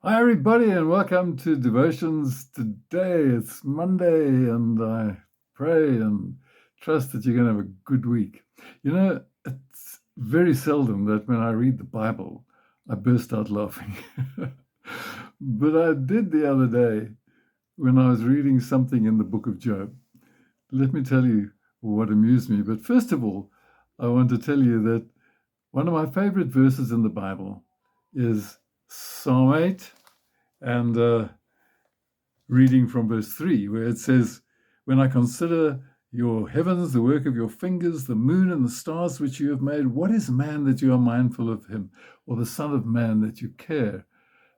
Hi, everybody, and welcome to Devotions today. It's Monday, and I pray and trust that you're going to have a good week. It's very seldom that when I read the Bible, I burst out laughing. But I did the other day when I was reading something in the book of Job. Let me tell you what amused me. But first of all, I want to tell you that one of my favorite verses in the Bible is Psalm 8. And reading from verse 3, where it says, "When I consider your heavens, the work of your fingers, the moon and the stars which you have made, what is man that you are mindful of him, or the son of man that you care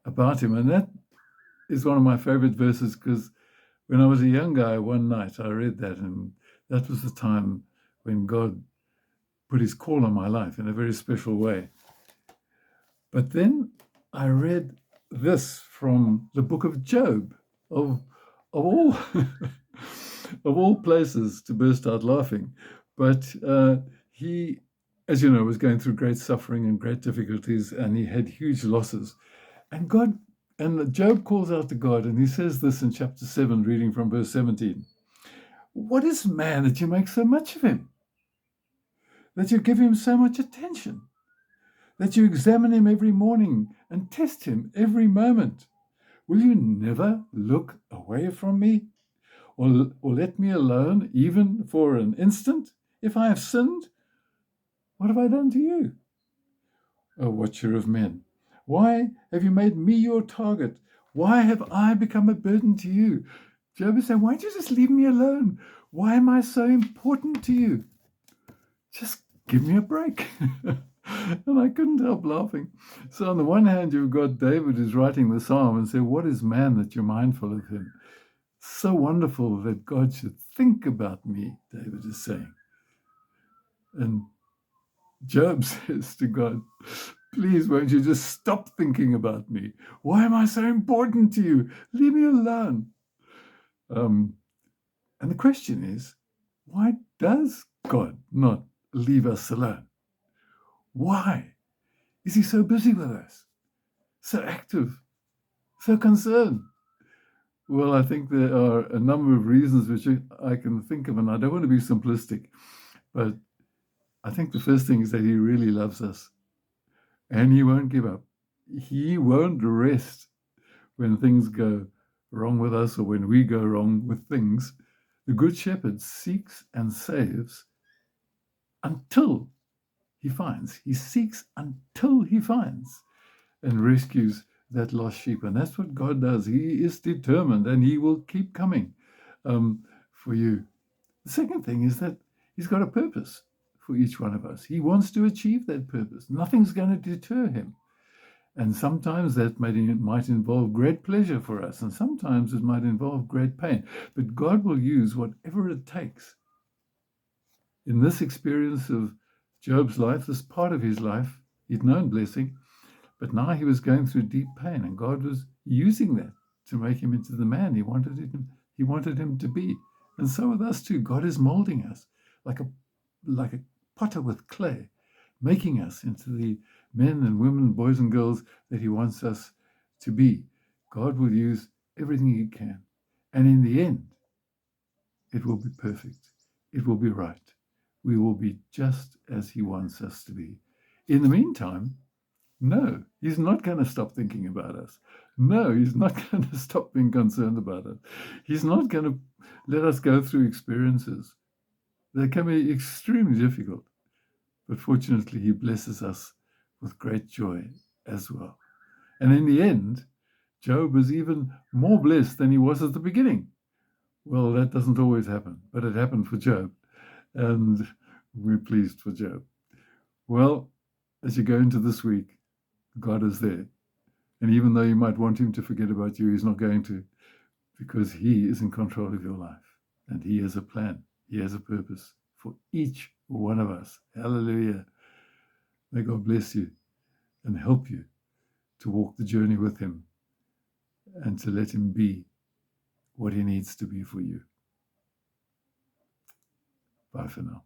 about him?" And that is one of my favorite verses, because when I was a young guy, one night I read that, and that was the time when God put his call on my life in a very special way. But then I read this from the book of Job, of all of all places to burst out laughing. But he, as you know, was going through great suffering and great difficulties, and he had huge losses. And Job calls out to God, and he says this in chapter 7, reading from verse 17. "What is man that you make so much of him? That you give him so much attention? That you examine him every morning and test him every moment? Will you never look away from me, or let me alone even for an instant? If I have sinned, what have I done to you, O watcher of men? Why have you made me your target? Why have I become a burden to you?" Job is saying, why don't you just leave me alone? Why am I so important to you? Just give me a break. And I couldn't help laughing. So on the one hand, you've got David who's writing the psalm and say, what is man that you're mindful of him? So wonderful that God should think about me, David is saying. And Job says to God, please, won't you just stop thinking about me? Why am I so important to you? Leave me alone. And the question is, why does God not leave us alone? Why is he so busy with us, so active, so concerned? Well, I think there are a number of reasons which I can think of, and I don't want to be simplistic, but I think the first thing is that he really loves us, and he won't give up. He won't rest when things go wrong with us or when we go wrong with things. The Good Shepherd seeks and saves until he finds. He seeks until he finds and rescues that lost sheep. And that's what God does. He is determined, and he will keep coming for you. The second thing is that he's got a purpose for each one of us. He wants to achieve that purpose. Nothing's going to deter him. And sometimes that might involve great pleasure for us, and sometimes it might involve great pain. But God will use whatever it takes. In this experience of Job's life, this part of his life, he'd known blessing, but now he was going through deep pain, and God was using that to make him into the man he wanted him to be. And so with us too, God is molding us like a potter with clay, making us into the men and women, boys and girls that he wants us to be. God will use everything he can. And in the end, it will be perfect. It will be right. We will be just as he wants us to be. In the meantime, no, he's not going to stop thinking about us. No, he's not going to stop being concerned about us. He's not going to let us go through experiences that can be extremely difficult. But fortunately, he blesses us with great joy as well. And in the end, Job was even more blessed than he was at the beginning. Well, that doesn't always happen, but it happened for Job. And we're pleased for Job. Well, as you go into this week, God is there. And even though you might want him to forget about you, he's not going to, because he is in control of your life. And he has a plan. He has a purpose for each one of us. Hallelujah. May God bless you and help you to walk the journey with him and to let him be what he needs to be for you. Bye for now.